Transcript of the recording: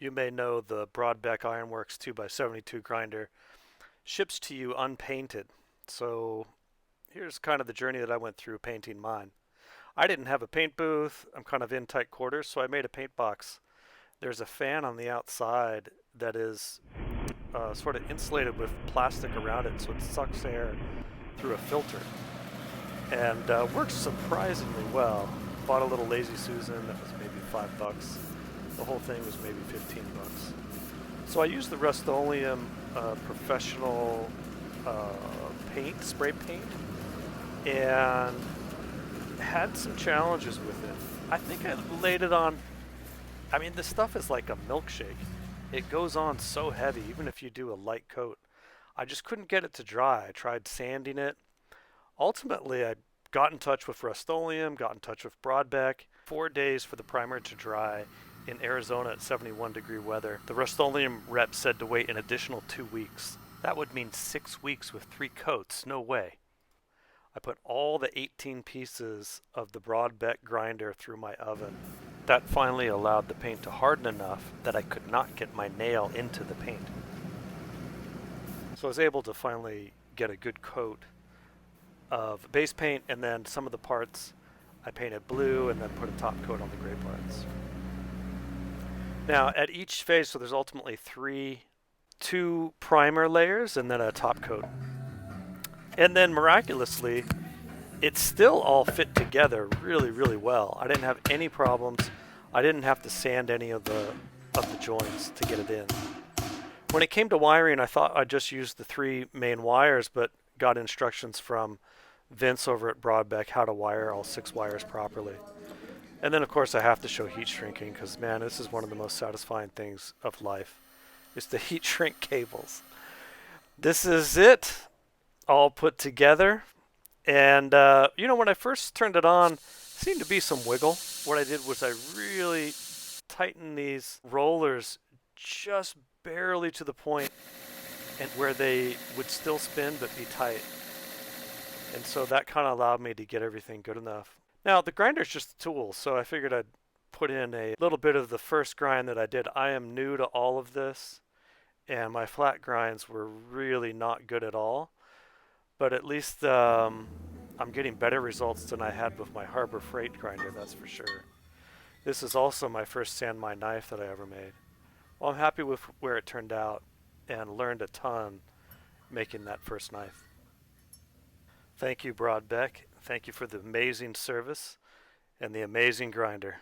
You may know the Brodbeck Ironworks 2x72 grinder ships to you unpainted. So here's kind of the journey that I went through painting mine. I didn't have a paint booth. I'm kind of in tight quarters, so I made a paint box. There's a fan on the outside that is sort of insulated with plastic around it, so it sucks air through a filter and works surprisingly well. Bought a little Lazy Susan that was maybe $5. The whole thing was maybe $15. So I used the Rust-Oleum professional uh, paint, spray paint, and had some challenges with it. I think I laid it on. I mean, this stuff is like a milkshake. It goes on so heavy, even if you do a light coat. I just couldn't get it to dry. I tried sanding it. Ultimately, I got in touch with Rust-Oleum, got in touch with Brodbeck. 4 days for the primer to dry in Arizona at 71-degree weather. The Rust-Oleum rep said to wait an additional 2 weeks. That would mean 6 weeks with 3 coats. No way. I put all the 18 pieces of the Brodbeck grinder through my oven. That finally allowed the paint to harden enough that I could not get my nail into the paint. So I was able to finally get a good coat of base paint, and then some of the parts I painted blue and then put a top coat on the gray parts. Now at each phase, so there's ultimately two primer layers and then a top coat. And then miraculously, it still all fit together really, really well. I didn't have any problems. I didn't have to sand any of the joints to get it in. When it came to wiring, I thought I'd just use the 3 main wires, but got instructions from Vince over at Brodbeck how to wire all 6 wires properly. And then of course I have to show heat shrinking because man, this is one of the most satisfying things of life. Is to heat shrink cables. This is it, all put together. And when I first turned it on, seemed to be some wiggle. What I did was I really tightened these rollers just barely to the point and where they would still spin but be tight. And so that kind of allowed me to get everything good enough. Now the grinder's just a tool, so I figured I'd put in a little bit of the first grind that I did. I am new to all of this, and my flat grinds were really not good at all. But at least I'm getting better results than I had with my Harbor Freight grinder, that's for sure. This is also my first sand my knife that I ever made. Well, I'm happy with where it turned out and learned a ton making that first knife. Thank you, Brodbeck. Thank you for the amazing service and the amazing grinder.